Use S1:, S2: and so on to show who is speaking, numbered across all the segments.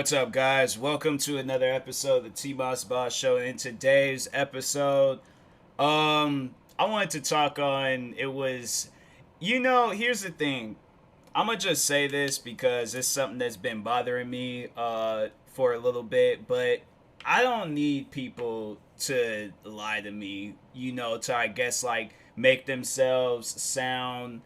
S1: What's up, guys? Welcome to another episode of the TMossBoss Show. In today's episode, I wanted to talk on here's the thing. I'm gonna just say this because it's something that's been bothering me for a little bit, but I don't need people to lie to me, to I guess like make themselves sound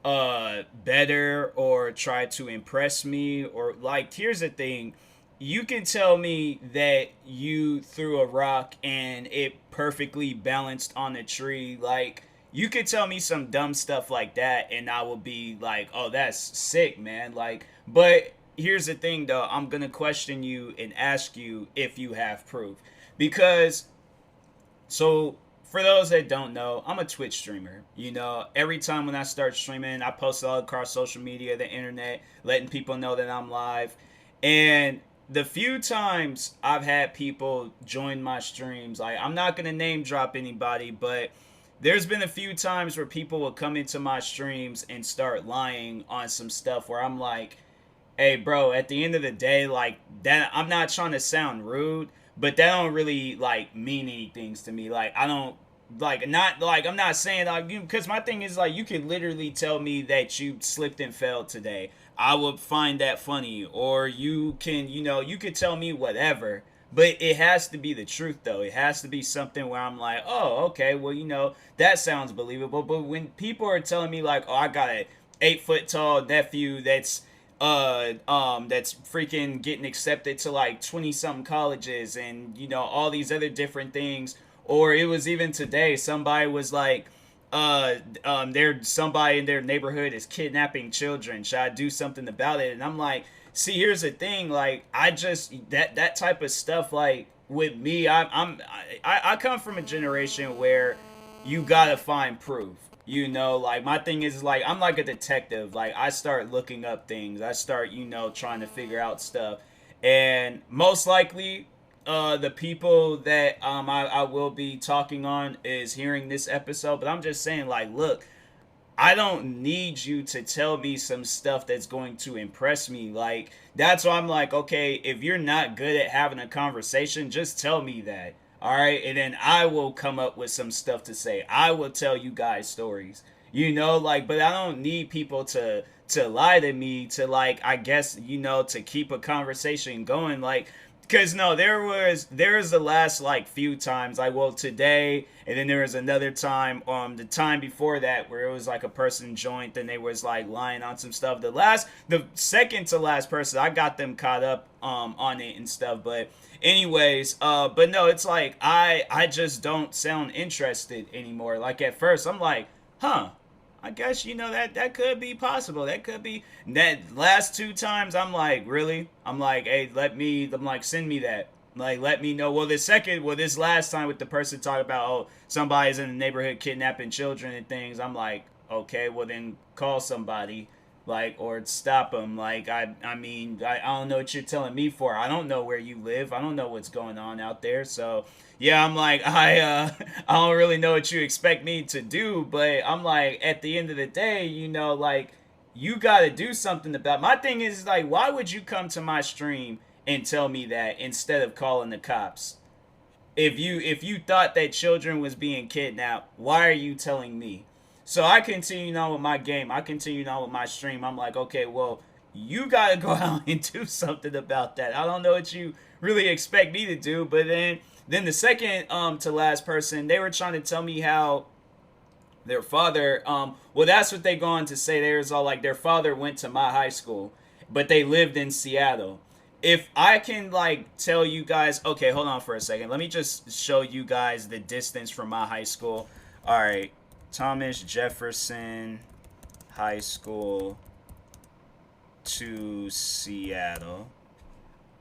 S1: better or try to impress me. Or like, here's the thing, you can tell me that you threw a rock and it perfectly balanced on a tree. Like, you could tell me some dumb stuff like that and I will be like, oh, that's sick, man. Like, but here's the thing though, I'm gonna question you and ask you if you have proof. Because so for those that don't know, I'm a Twitch streamer. Every time when I start streaming, I post it all across social media, the internet, letting people know that I'm live. And the few times I've had people join my streams, like, I'm not gonna name drop anybody, but there's been a few times where people will come into my streams and start lying on some stuff where I'm like, hey bro, at the end of the day, like, that, I'm not trying to sound rude, but that don't really like mean anything to me. Like, I don't, like, not like, I'm not saying like, because my thing is like, you could literally tell me that you slipped and fell today, I would find that funny. Or you can, you could tell me whatever, but it has to be the truth though. It has to be something where I'm like, oh, okay, well, that sounds believable. But when people are telling me like, oh, I got a 8 foot tall nephew that's freaking getting accepted to like 20 something colleges, and all these other different things. Or it was even today, somebody was like, there, somebody in their neighborhood is kidnapping children, should I do something about it? And I'm like, see, here's the thing, like, I just, that type of stuff, like, with me, I come from a generation where you gotta find proof. Like, my thing is like, I'm like a detective. Like, I start looking up things, I start, trying to figure out stuff. And most likely, the people that I will be talking on is hearing this episode. But I'm just saying, like, look, I don't need you to tell me some stuff that's going to impress me. Like, that's why I'm like, okay, if you're not good at having a conversation, just tell me that. All right, and then I will come up with some stuff to say. I will tell you guys stories. Like, but I don't need people to lie to me, to, like, I guess, to keep a conversation going. Like, because no, there was the last like few times, like, well, today, and then there was another time, the time before that, where it was like a person joined and they was like lying on some stuff. The second to last person, I got them caught up on it and stuff. But anyways, but no, it's like, I just don't sound interested anymore. Like, at first I'm like, huh, I guess, that could be possible. That could be. That last two times, I'm like, really? I'm like, hey, I'm like, send me that. Like, let me know. Well, this last time with the person talking about, oh, somebody's in the neighborhood kidnapping children and things. I'm like, okay, well then call somebody, like, or stop them. Like, I don't know what you're telling me for. I don't know where you live. I don't know what's going on out there. So yeah, I'm like, I don't really know what you expect me to do, but I'm like, at the end of the day, like, you got to do something about. My thing is like, why would you come to my stream and tell me that instead of calling the cops? If you thought that children was being kidnapped, why are you telling me? So I continued on with my game. I continued on with my stream. I'm like, okay, well, you gotta go out and do something about that. I don't know what you really expect me to do. But then the second to last person, they were trying to tell me how their father, well, that's what they go on to say. They was all like, their father went to my high school, but they lived in Seattle. If I can, like, tell you guys, okay, hold on for a second, let me just show you guys the distance from my high school. All right, Thomas Jefferson High School to Seattle.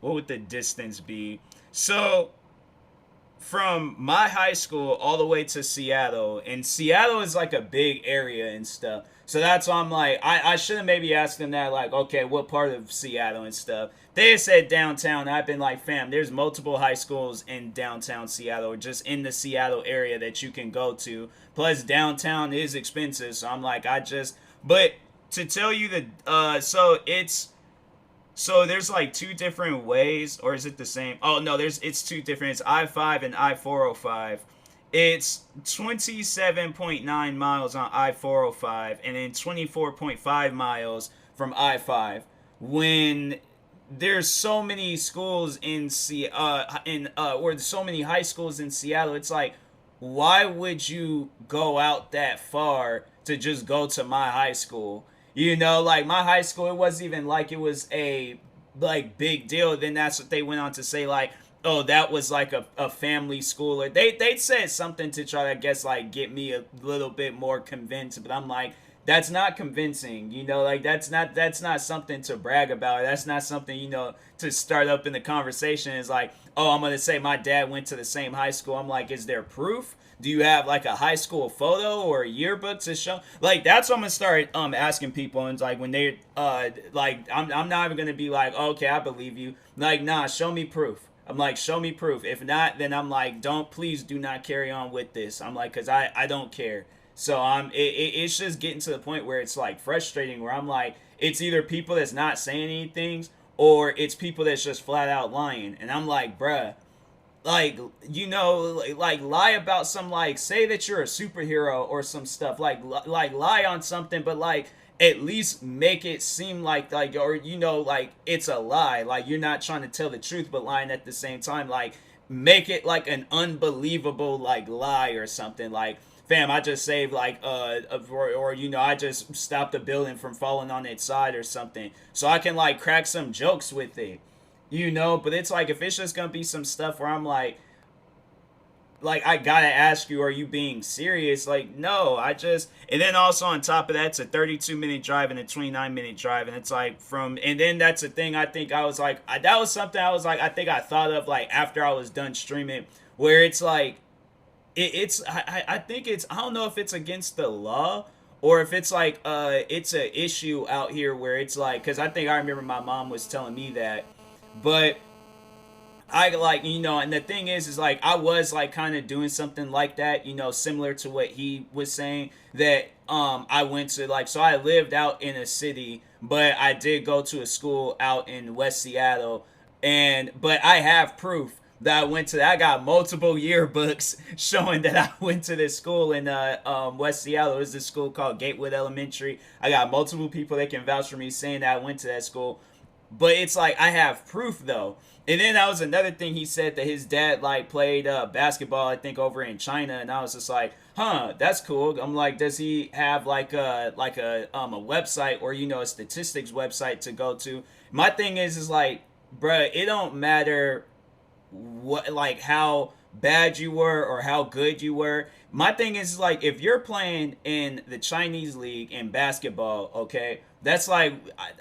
S1: What would the distance be? So from my high school all the way to Seattle, and Seattle is like a big area and stuff. So that's why I'm like, I should have maybe asked them that, like, okay, what part of Seattle and stuff. They had said downtown. I've been like, fam, there's multiple high schools in downtown Seattle, or just in the Seattle area that you can go to. Plus, downtown is expensive. So I'm like, but to tell you so So there's like two different ways, or is it the same? Oh no, it's two different. It's I-5 and I-405. It's 27.9 miles on I-405, and then 24.5 miles from I-5. When there's so many schools or so many high schools in Seattle, it's like, why would you go out that far to just go to my high school? You know, like my high school, it wasn't even like it was a like big deal. Then that's what they went on to say, like, oh, that was like a family school, or they said something to try to, I guess, like get me a little bit more convinced. But I'm like, that's not convincing, you know, like that's not something to brag about. That's not something, you know, to start up in the conversation. Is like, oh, I'm gonna say my dad went to the same high school. I'm like, is there proof? Do you have like a high school photo or a yearbook to show? Like, that's what I'm gonna start asking people. And it's like, when they like, I'm not even gonna be like, okay, I believe you. Like, nah, show me proof. I'm like, show me proof. If not, then I'm like, please do not carry on with this. I'm like, cause I don't care. So it's just getting to the point where it's like frustrating. Where I'm like, it's either people that's not saying anything, or it's people that's just flat out lying. And I'm like, bruh, like, you know, like lie about some, like, say that you're a superhero or some stuff, like lie on something, but like at least make it seem like, or, you know, like it's a lie, like you're not trying to tell the truth but lying at the same time. Like, make it like an unbelievable like lie or something. Like, fam, I just saved like or, you know, I just stopped a building from falling on its side or something, so I can like crack some jokes with it, you know. But it's like, if it's just gonna be some stuff where I'm like, I gotta ask you, are you being serious? Like, no, I just. And then also on top of that, it's a 32-minute drive and a 29-minute drive, and it's like from. And then that's the thing. I think I was like, that was something I was like, I think I thought of like after I was done streaming, where it's like, it's I think it's, I don't know if it's against the law, or if it's like it's a issue out here where it's like, because I think I remember my mom was telling me that. But I, like, you know, and the thing is like, I was like kind of doing something like that, you know, similar to what he was saying, that I went to, like, so I lived out in a city, but I did go to a school out in West Seattle. And but I have proof that I went to, I got multiple yearbooks showing that I went to this school in West Seattle. It was this school called Gatewood Elementary. I got multiple people that can vouch for me saying that I went to that school. But it's like, I have proof though. And then that was another thing, he said that his dad like played basketball, I think, over in China. And I was just like, huh, that's cool. I'm like, does he have like a website, or, you know, a statistics website to go to? My thing is like, bruh, it don't matter what, like, how bad you were or how good you were. My thing is like, if you're playing in the Chinese league in basketball, okay, that's like,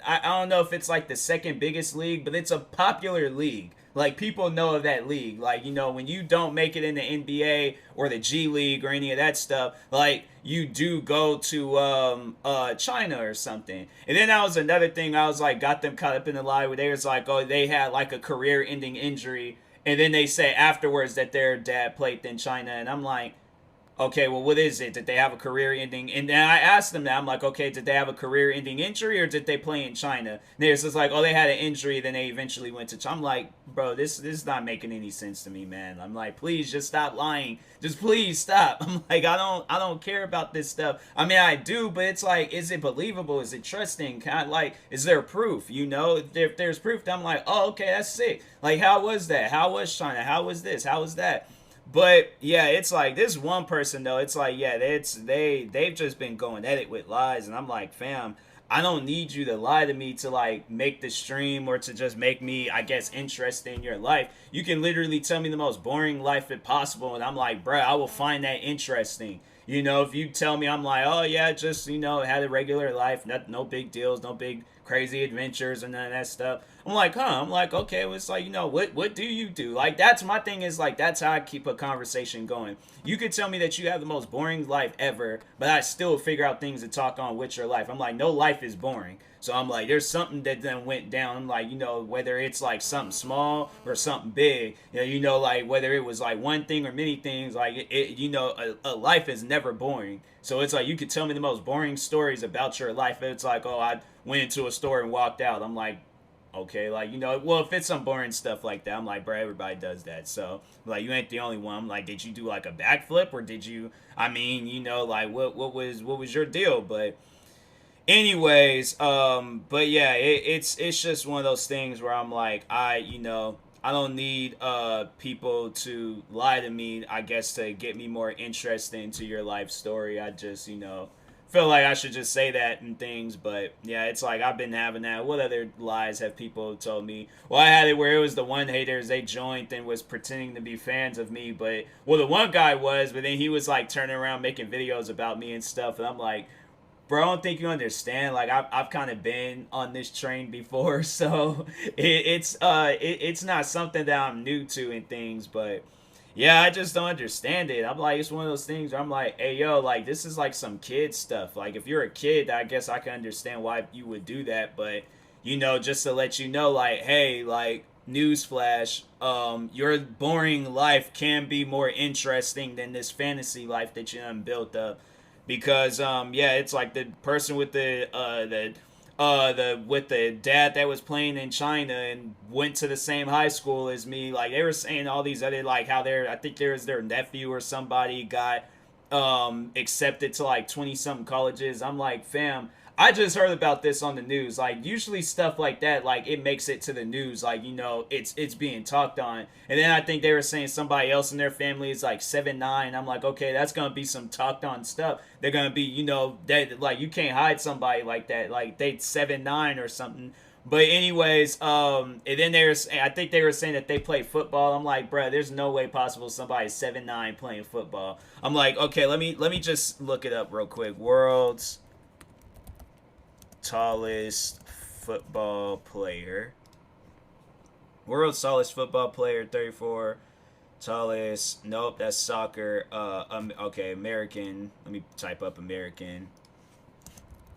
S1: I don't know if it's like the second biggest league, but it's a popular league. Like, people know of that league. Like, you know, when you don't make it in the NBA or the G League or any of that stuff, like, you do go to China or something. And then that was another thing, I was like, got them caught up in the lie where they was like, oh, they had like a career ending injury, and then they say afterwards that their dad played in China. And I'm like, okay, well, what is it? Did they have a career ending? And then I asked them that. I'm like, okay, did they have a career ending injury, or did they play in China? And they're just like, oh, they had an injury, then they eventually went to China. I'm like, bro, this is not making any sense to me, man. I'm like, please just stop lying. Just please stop. I'm like, I don't care about this stuff. I mean, I do, but it's like, is it believable? Is it trusting? Kind of like, is there proof? You know, if there's proof, then I'm like, oh, okay, that's sick. Like, how was that? How was China? How was this? How was that? But yeah, it's like this one person though. It's like, yeah, they've just been going at it with lies, and I'm like, fam, I don't need you to lie to me to like make the stream, or to just make me, I guess, interested in your life. You can literally tell me the most boring life if possible, and I'm like, bruh, I will find that interesting. You know, if you tell me, I'm like, oh yeah, just, you know, had a regular life, no big deals, no big crazy adventures and none of that stuff. I'm like, huh? I'm like, okay, well, it's like, you know, what do you do? Like, that's my thing, is like, that's how I keep a conversation going. You could tell me that you have the most boring life ever, but I still figure out things to talk on with your life. I'm like, no life is boring. So I'm like, there's something that then went down. I'm like, you know, whether it's like something small or something big, you know, like whether it was like one thing or many things, like you know, a life is never boring. So it's like, you could tell me the most boring stories about your life. It's like, oh, I went into a store and walked out. I'm like, Okay, like, well, if it's some boring stuff like that, I'm like, bro, everybody does that. So, like, you ain't the only one. I'm like, did you do like a backflip, or did you? I mean, like, what was your deal? But anyways, but yeah, it's just one of those things where I'm like, I don't need people to lie to me, I guess, to get me more interested into your life story. I just, feel like I should just say that and things. But yeah, it's like I've been having that. What other lies have people told me? Well, I had it where it was the one haters, they joined and was pretending to be fans of me, but well, the one guy was, but then he was like turning around making videos about me and stuff, and I'm like, bro, I don't think you understand. Like, I've kind of been on this train before, so it's not something that I'm new to and things. But yeah, I just don't understand it. I'm like, it's one of those things where I'm like, hey, yo, like, this is like some kid stuff. Like, if you're a kid, I guess I can understand why you would do that. But just to let you know, like, hey, like, newsflash, your boring life can be more interesting than this fantasy life that you done built up. Because yeah, it's like the person with the with the dad that was playing in China and went to the same high school as me. Like, they were saying all these other, like, how I think there was their nephew or somebody got accepted to like 20 something colleges. I'm like, fam, I just heard about this on the news. Like, usually stuff like that, like, it makes it to the news. Like, it's being talked on. And then I think they were saying somebody else in their family is like 7'9". I'm like, okay, that's gonna be some talked on stuff. They're gonna be, that, like, you can't hide somebody like that. Like, they 7'9" or something. But anyways, and then I think they were saying that they play football. I'm like, bruh, there's no way possible somebody's 7'9" playing football. I'm like, okay, let me just look it up real quick. World's tallest football player. World's tallest football player, 34. Tallest, nope, that's soccer. Okay, American. Let me type up American.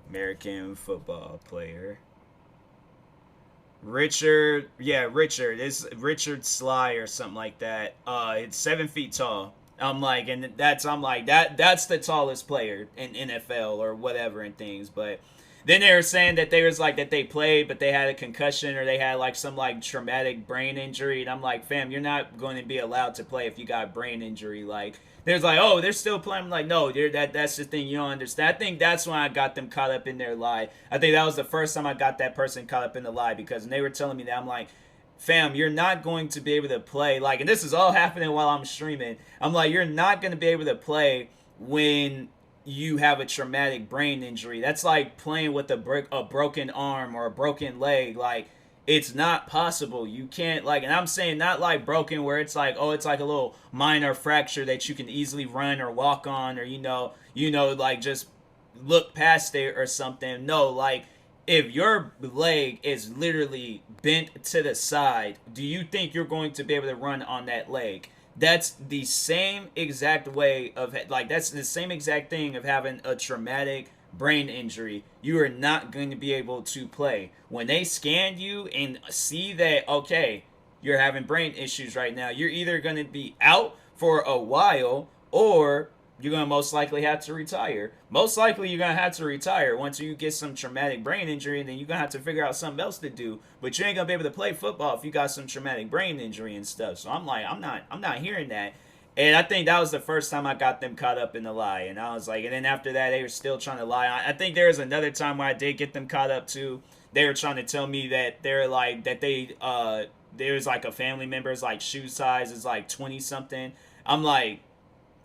S1: American football player. Richard. It's Richard Sly or something like that. It's 7 feet tall. I'm like, that's the tallest player in NFL or whatever and things. But then they were saying that they was like that they played, but they had a concussion or they had like some like traumatic brain injury, and I'm like, fam, you're not going to be allowed to play if you got brain injury. Like, there's like, oh, they're still playing. I'm like, no, that's the thing you don't understand. I think that's when I got them caught up in their lie. I think that was the first time I got that person caught up in the lie, because when they were telling me that, I'm like, fam, you're not going to be able to play. Like, and this is all happening while I'm streaming. I'm like, you're not going to be able to play when you have a traumatic brain injury. That's like playing with a broken arm or a broken leg. Like, it's not possible. You can't, like, and I'm saying not like broken where it's like, oh, it's like a little minor fracture that you can easily run or walk on, or like just look past it or something. No, like, if your leg is literally bent to the side, do you think you're going to be able to run on that leg? That's the same exact way of, like, that's the same exact thing of having a traumatic brain injury. You are not going to be able to play. When they scan you and see that, okay, you're having brain issues right now, you're either going to be out for a while, or you're going to most likely have to retire. Most likely you're going to have to retire once you get some traumatic brain injury, and then you're going to have to figure out something else to do. But you ain't going to be able to play football if you got some traumatic brain injury and stuff. So I'm like, I'm not hearing that. And I think that was the first time I got them caught up in the lie. And I was like, and then after that, they were still trying to lie. I think there was another time where I did get them caught up too. They were trying to tell me that they're like, that there's like a family member's like shoe size is like 20 something. I'm like,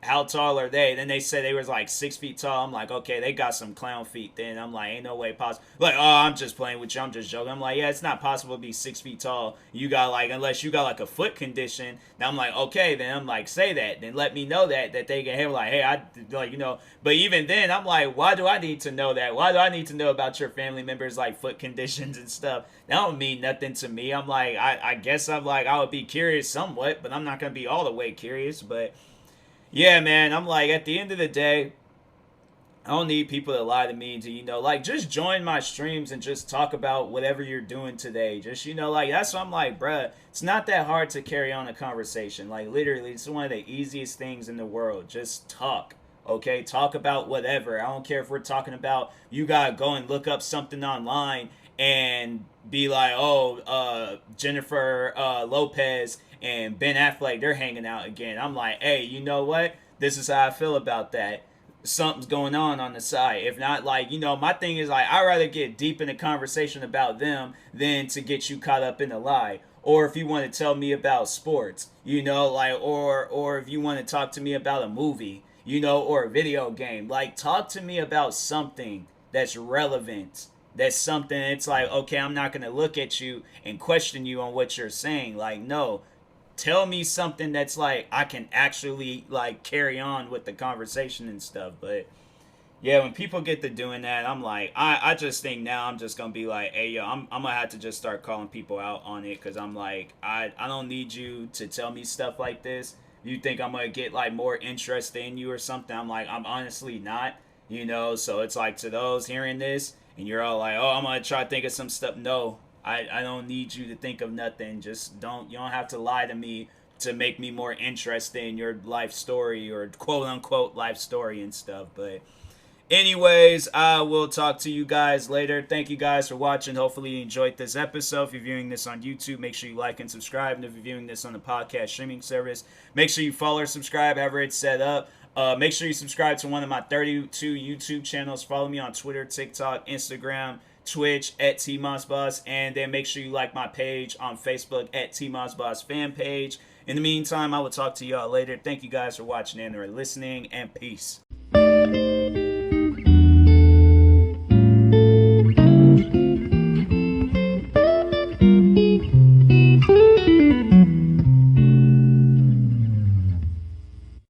S1: how tall are they? Then they said they was like 6 feet tall. I'm like, okay, they got some clown feet. Then I'm like, ain't no way possible. Like, oh, I'm just playing with you. I'm just joking. I'm like, yeah, it's not possible to be 6 feet tall. You got like, unless you got like a foot condition. Now I'm like, okay, then I'm like, say that. Then let me know that they can have like, hey, I like, But even then, I'm like, why do I need to know that? Why do I need to know about your family members like foot conditions and stuff? That don't mean nothing to me. I'm like, I guess I'm like, I would be curious somewhat, but I'm not gonna be all the way curious. But yeah, man, I'm like, at the end of the day, I don't need people to lie to me to, like, just join my streams and just talk about whatever you're doing today. Just, like, that's what I'm like, bruh, it's not that hard to carry on a conversation. Like, literally, it's one of the easiest things in the world. Just talk, okay? Talk about whatever. I don't care if we're talking about, you gotta go and look up something online and be like, oh, Jennifer Lopez and Ben Affleck, they're hanging out again. I'm like, hey, you know what? This is how I feel about that. Something's going on the side. If not, like, my thing is like, I'd rather get deep in the conversation about them than to get you caught up in the lie. Or if you want to tell me about sports, like, or if you want to talk to me about a movie, or a video game, like, talk to me about something that's relevant. That's something. It's like, okay, I'm not gonna look at you and question you on what you're saying. Like, no, tell me something that's like I can actually like carry on with the conversation and stuff. But yeah, when people get to doing that, I'm like, I just think now I'm just gonna be like, hey yo, I'm gonna have to just start calling people out on it, because I'm like, I don't need you to tell me stuff like this. You think I'm gonna get like more interest in you or something? I'm like, I'm honestly not, So it's like, to those hearing this and you're all like, oh, I'm gonna try to think of some stuff. No, I don't need you to think of nothing. Just don't, you don't have to lie to me to make me more interested in your life story, or quote unquote life story and stuff. But anyways, I will talk to you guys later. Thank you guys for watching. Hopefully you enjoyed this episode. If you're viewing this on YouTube, make sure you like and subscribe. And if you're viewing this on the podcast streaming service, make sure you follow or subscribe however it's set up. Make sure you subscribe to one of my 32 YouTube channels. Follow me on Twitter, TikTok, Instagram, Twitch at TMossBoss. And then make sure you like my page on Facebook at TMossBoss fan page. In the meantime, I will talk to y'all later. Thank you guys for watching and or listening, and peace.